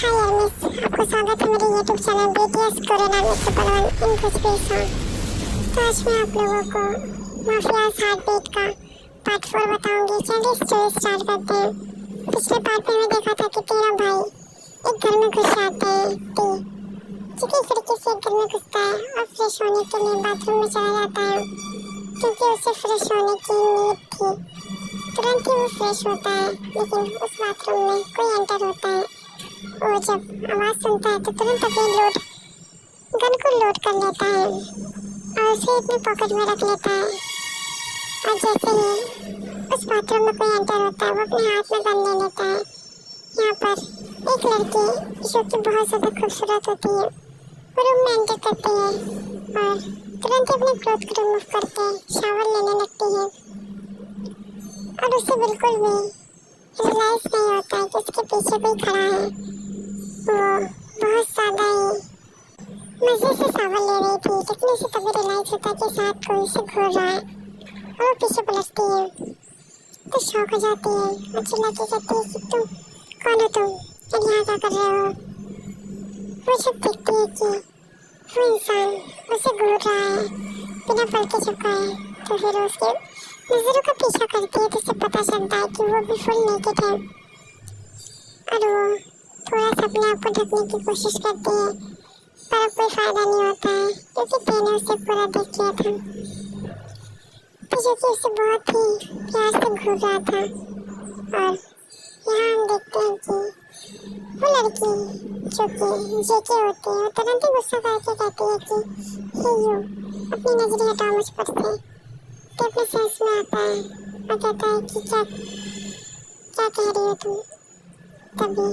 हाय यार मिस, आपका स्वागत है मेरे YouTube channel BTS corona mister पलवन इन भोजपुरी सॉन्ग। तो आज मैं आप लोगों को माफियाज हार्टबीट का पार्ट 4 बताऊंगी। चलिए स्टोरी स्टार्ट करते हैं। पिछले पार्ट में देखा था कि तीनों भाई एक घर में घुस जाते हैं। चिकी खिड़की से एक घर में घुसता है और फ्रेश होने के लिए बाथरूम में चला जाता है क्योंकि उसे फ्रेश होने की नीड थी। तुरंत ही वो फ्रेश होता है, लेकिन उस बाथरूम में कोई एंटर होता है। वो जब आवाज सुनता है तो तुरंत अपनी गन को लोड कर लेता है और उसे अपने पॉकेट में रख लेता है। और जैसे ही उस बाथरूम में कोई एंटर होता है वो अपने हाथ में गन ले लेता है। यहाँ पर एक लड़की जो कि बहुत ज़्यादा खूबसूरत होती है वो रूम में एंटर करती है और तुरंत अपने क्लोथ को रिमूव करके शावर लेने लगती है। और उसे बिल्कुल भी रियलाइज नहीं होता है कि उसके पीछे कोई खड़ा है। वो बहुत ज़्यादा ही मज़े से शावर ले रही थी, लेकिन उसे तभी रियलाइज होता है कि साथ कोई उसे घूर रहा है और वो पीछे पलटती है तो शॉक हो जाती है और चिल्लाती कहती है कि तुम कौन हो, तुम और यहाँ क्या कर रहे हो। वो जब देखती है कि वो इंसान उसे घूर रहा है बिना पलटे झुका है तो फिर उसके नजरों का पीछा करती है तो उसे पता चलता है कि वो भी फुल नेकेड है और वो थोड़ा सा अपने आप को ढकने की कोशिश करती है, पर अब कोई फायदा नहीं होता है क्योंकि टे ने उसे पूरा देख लिया था। तो जो कि उसे बहुत ही प्यार से घूर रहा था। और यहाँ हम देखते हैं कि वो लड़की जो कि जेके होती है तुरंत ही गुस्सा करके कहती है कि हे यू, अपनी नजरें हटाओ मुझ पर से। तो अपने सेंस में आता है और कहता है कि क्या क्या कह रही हो तुम। तभी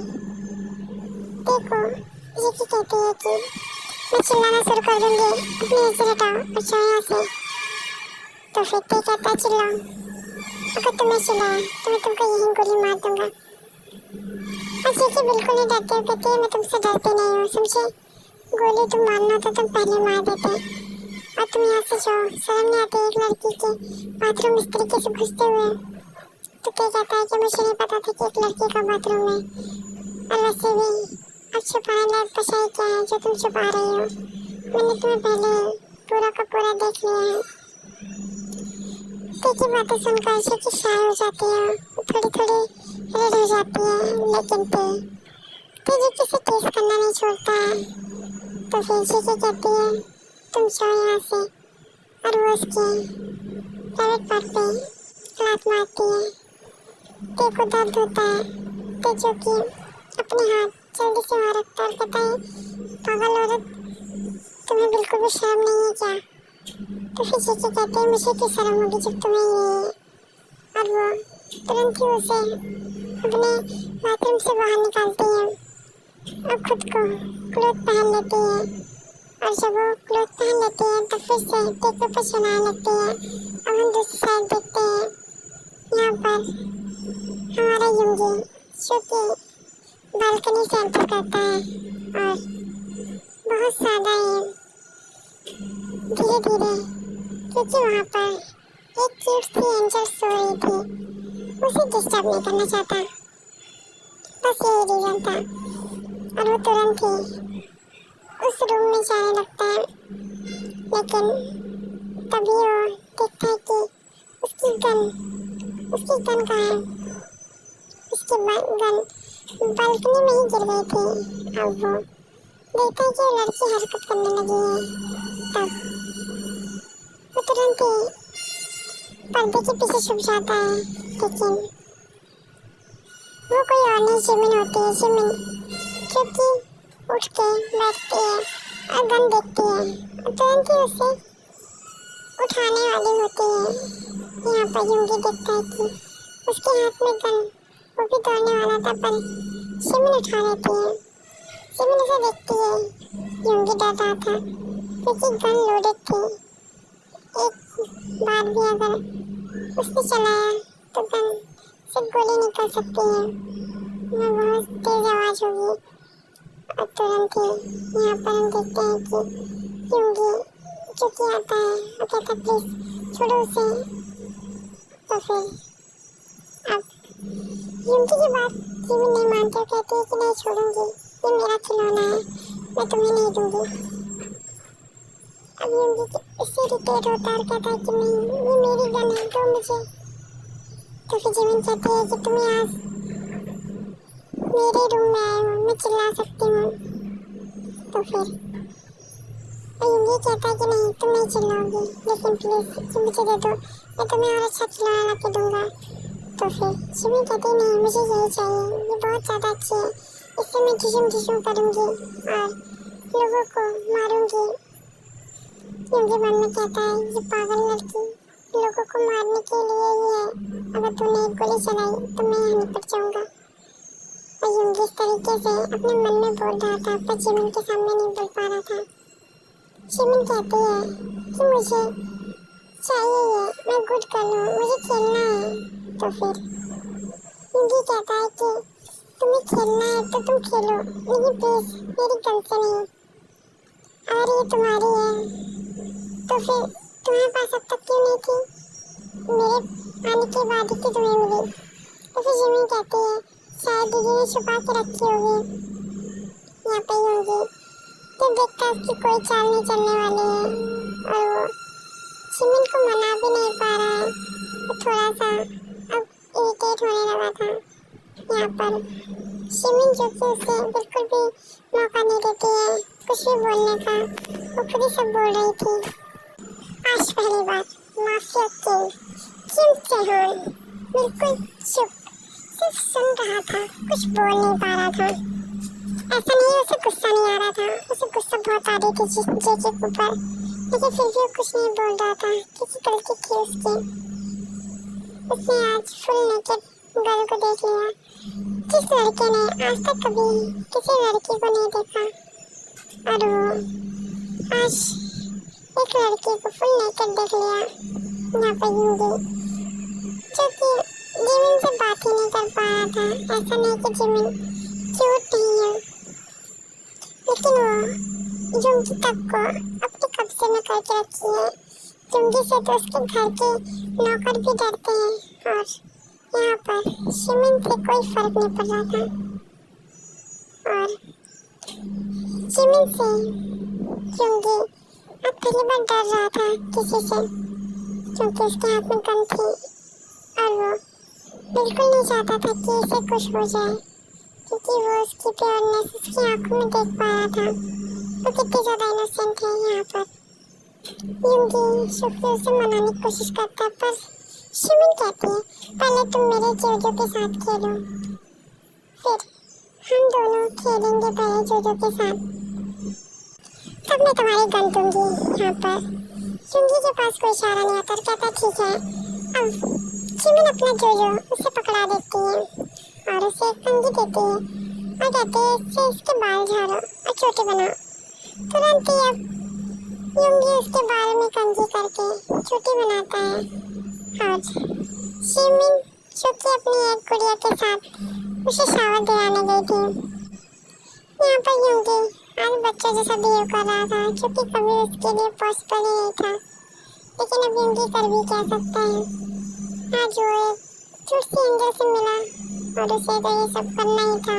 देखो जेके कहती है कि मैं चिल्लाना शुरू कर दूंगी, अपनी नजर हटाओ और जाओ यहाँ से। तो फिर ते कहता है चिल्लाओ, अगर तुम्हें चिल्लाया तो मैं तुमको यहीं गोली मार दूंगा। और जेके बिल्कुल नहीं डरते हुए कहती है मैं तुमसे डरती नहीं हूँ, समझे। गोली तुम मारना तो तुम पहले मार देते और तुम यहाँ से जाओ। शर्म नहीं आती एक लड़की के बाथरूम इस तरीके से घुसते हुए। तो क्या कहता है कि मुझे नहीं पता था कि एक लड़की का बाथरूम है, और वैसे भी अब छुपाने लायक तो सही क्या है जो तुम छुपा रही हो। मैंने तुम्हें पहले पूरा का पूरा देख लिया है। ते की बातें सुनकर जेके शाय हो जाती है, थोड़ी थोड़ी रेड हो जाती है, लेकिन ते जेके से टेस्ट करना नहीं छोड़ता है। तो फिर जेके कहती है तुम जाओ यहाँ से, और वो उसके प्राइवेट पार्ट पे लात मारती है। ते को दर्द होता है, ते जो कि अपने हाथ जल्दी से वहाँ रखता है और कहता है पागल औरत, तुम्हें बिल्कुल भी शर्म नहीं है क्या। तो फिर जेके कहते हैं मुझे क्यों शर्म होगी जब तुम्हें ये है। और वो तुरंत ही उसे अपने बाथरूम से बाहर निकालती है और खुद को क्लोथ पहन लेती है। और जब वो क्लोथ पहन लेती है तो फिर से टेक पे चलाने लगती है। अब हम दूसरी साइड देखते हैं, यहाँ पर हमारा युंगी जो कि बालकनी से एंटर करता है और बहुत ज़्यादा ही धीरे धीरे, क्योंकि वहाँ पर एक क्यूट सी एंजल सो रही थी, उसे डिस्टर्ब नहीं करना चाहता, बस यही रीज़न था। और वो तुरंत ही उस रूम में जाने लगता है, लेकिन तभी वो देखता है कि उसकी गन कहाँ है। उसकी गन बालकनी में ही गिर गई थी। अब वो देखता है कि वो लड़की हरकत करने लगी है। तब वो तुरंत ही पर्दे के पीछे छुप जाता है, लेकिन वो कोई और नहीं जिमिन होती है। जिमिन जो कि उठ के बैठती है और गन देखती है और तुरंत ही उसे उठाने वाली होती है। यहाँ पर युंगी देखता है कि उसके हाथ में गन, वो भी दौड़ने वाला था पर जिमिन उठा लेती है। जिमिन उसे देखती है, युंगी डर रहा था क्योंकि गन लोडेड थी। एक बार भी अगर उसने चलाया तो गन से गोली निकल सकती है, वह बहुत तेज आवाज़ होगी। और तुरंत ही यहाँ पर हम देखते हैं कि युंगी जो कि आता है और कहता है प्लीज़ छोड़ो उसे। तो फिर अब युंगी की बात जिमिन नहीं मानते, कहती है कि नहीं छोड़ूंगी। ये मेरा खिलौना है, मैं तुम्हें नहीं दूंगी। अब युंगी इससे इरिटेट होता है और कहता है कि नहीं, ये मेरी गन है, दो मुझे। तो फिर जिमिन कहती है कि तुम यहाँ मेरे रूम में आए हो, मैं चिल्ला सकती हूँ। तो फिर युंगी कहता है कि नहीं, तुम नहीं चिल्लाओगी, लेकिन प्लीज मुझे दे दो, मैं तुम्हें और अच्छा खिलौना ला के दूंगा। तो फिर जिमिन कहती है नहीं, मुझे यही चाहिए, ये बहुत ज़्यादा अच्छी है, इससे मैं झिझुम झिझुम करूँगी और लोगों को मारूंगी। युंगी मन में कहता है ये पागल लड़की लोगों को मारने के लिए ही है, अगर तूने एक गोली चलाई तो मैं यहाँ निपट जाऊंगा। और युंगी इस तरीके से अपने मन में बोल रहा था, पर जिमिन के सामने नहीं बोल पा रहा था। जिमिन कहती है कि मुझे चाहिए ये, मैं गुड गर्ल हूँ, मुझे खेलना है। तो फिर युंगी कहता है कि तुम्हें खेलना है तो तुम खेलो, लेकिन प्लीज मेरी गन से नहीं। अगर ये तुम्हारी है तो फिर तुम्हारे पास अब तक क्यों नहीं थी? मेरे आने के बाद ही तुम्हें मिली। तो फिर जिमिन कहती है शायद दीदी ने छुपा के रखी होगी यहाँ पे होगी, तो देखता उसकी कोई चाल नहीं चलने वाली है। और वो जिमिन को मना भी नहीं पा रहा है, वो थोड़ा सा अब इरिटेट होने लगा था यहाँ पर। जिमिन जो कि उसे बिल्कुल भी मौका नहीं देती है कुछ भी बोलने का, वो खुद ही सब बोल रही थी। आज पहली बार माफिया किंग सेहोन बिल्कुल चुप, सिर्फ सुन रहा था, कुछ बोल नहीं पा रहा था। ऐसा नहीं उसे गुस्सा नहीं आ रहा था, उसे गुस्सा बहुत आ रही थी जे के ऊपर, लेकिन फिर भी वो कुछ नहीं बोल रहा था क्योंकि गलती थी उसकी। उसने आज फुल नेकेड गर्ल को देख लिया, जिस लड़के ने आज तक कभी किसी लड़की को नहीं देखा, और वो आज एक लड़की को फुल नेकेड देख लिया यहाँ पर युंगी, जो कि जिमिन से बात ही नहीं कर पा रहा था। ऐसा नहीं कि जिमिन क्यूट नहीं है, लेकिन वो युंगी तक को अपने कब्जे में करके रखी है। युंगी से तो उसके घर के नौकर भी डरते हैं, और यहाँ पर जिमिन से कोई फर्क नहीं पड़ रहा था। और जिमिन से युंगी अब पहली बार डर रहा था किसी से, क्योंकि उसके हाथ में गन थी और वो बिल्कुल नहीं चाहता था कि इसे कुछ हो जाए, क्योंकि वो उसकी प्योरनेस उसकी आंखों में देख पा रहा था। वो कितनी ज़्यादा इनोसेंट है यहाँ पर। युंगी शुक्र उसे मनाने की कोशिश करता है, पर जिमिन कहती है पहले तुम मेरे जोजो के साथ खेलो, फिर हम दोनों खेलेंगे पहले जोजो के साथ, तब मैं तुम्हारी गन दूंगी। यहाँ पर युंगी के पास कोई इशारा नहीं आता और कहता ठीक है। अब जिमिन अपना जोजो उसे पकड़ा देती है और उसे एक कंघी देती है और कहती है इससे इसके बाल झाड़ो और छोटे बनाओ। तुरंत ही अब युंगी उसके बाल में कंघी करके छोटी बनाता है, और जिमिन जो कि अपनी एक गुड़िया के साथ उसे शावर दिलाने गई थी। यहाँ पर युंगी आज बच्चों जैसा बिहेव कर रहा था, क्योंकि कभी उसके लिए पॉसिबल ही नहीं था, लेकिन अब युंगी कर भी क्या सकता है। आज वो एक चुस्ती एंजल से मिला और उसे तो ये सब करना ही था।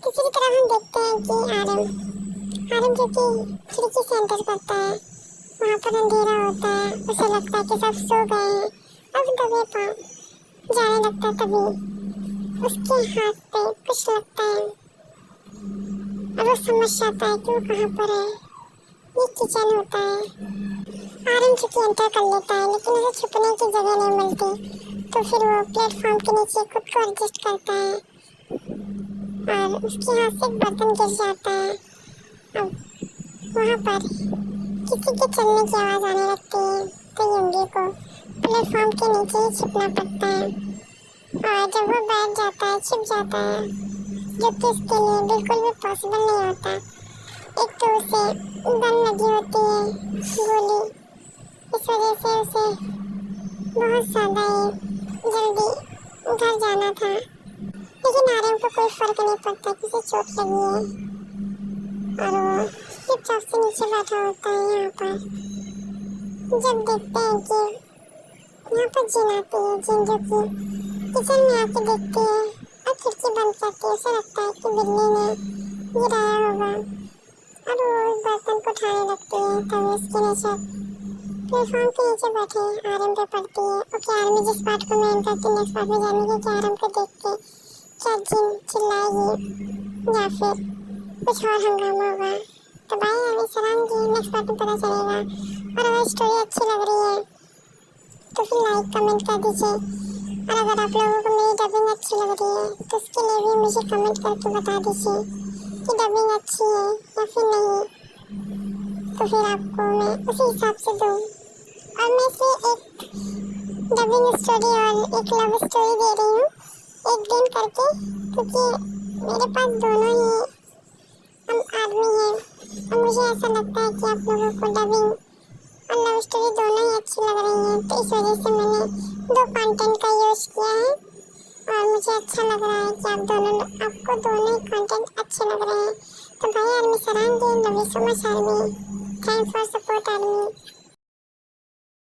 दूसरी तरफ हम देखते हैं कि आरम जो कि खिड़की से एंटर करता है, वहाँ पर अंधेरा होता है, उसे लगता है कि सब सो गए हैं। अब दबे पाँव जाने लगता है, तभी उसके हाथ पे कुछ लगता है और वो समझ जाता है कि वो कहाँ पर है। ये किचन होता है। आरम चुकी एंटर कर लेता है, लेकिन उसे छुपने की जगह नहीं मिलती, तो फिर वो प्लेटफॉर्म के नीचे खुद को एडजस्ट करता है और उसके हाथ से एक बर्तन गिर जाता है। अब वहाँ पर किसी के चलने की आवाज़ आने लगती है, तो युंगी को प्लेटफॉर्म के नीचे ही छुपना पड़ता है। और जब वो बैठ जाता है, छुप जाता है, जो कि उसके लिए बिल्कुल भी पॉसिबल नहीं होता। एक तो उसे गन लगी होती है, गोली, इस वजह से उसे बहुत ज़्यादा ही जल्दी घर जाना था, लेकिन आरम को कोई फर्क नहीं पड़ता कि उसे चोट लगी है और वो चुपचाप से नीचे बैठा होता है। यहाँ पर जब देखते हैं कि यहाँ पर जिन आती है, जिन जो कि किचन में आके देखती है और खिड़की बंद करती है। उसे लगता है कि बिल्ली ने गिराया होगा और वो उस बर्तन को उठाने लगती है। तभी उसकी नजर प्लेटफॉर्म के नीचे बैठे आरएम पे पड़ती है। ओके, आर्मी जिस पार्ट को मेन करती है नेक्स्ट पार्ट में जाने की, आरएम को देख के क्या जिन चिल्लाएगी या फिर कुछ और हंगामा होगा। तो भाई अभी सलाम जी, नेक्स्ट पार्ट में पता चलेगा। और अगर स्टोरी अच्छी लग रही है तो फिर लाइक कमेंट कर दीजिए। और अगर आप लोगों को मेरी डबिंग अच्छी लग रही है तो उसके लिए भी मुझे कमेंट करके बता दीजिए कि डबिंग अच्छी है या फिर नहीं, तो फिर आपको मैं उसी हिसाब से दूँ। और मैं से एक डबिंग स्टोरी और एक लव स्टोरी दे रही हूँ एक दिन करके, क्योंकि मेरे पास दोनों ही हम आदमी हैं और मुझे ऐसा लगता है कि आप लोगों को डबिंग और लव स्टोरी दोनों ही अच्छी लग रही हैं। तो इस वजह से मैंने दो कंटेंट का यूज़ किया है और मुझे अच्छा लग रहा है कि आपको दोनों ही कंटेंट अच्छे लग रहे हैं। तो भाई आर्मी सराहनीय, love you so much army, thanks for support army.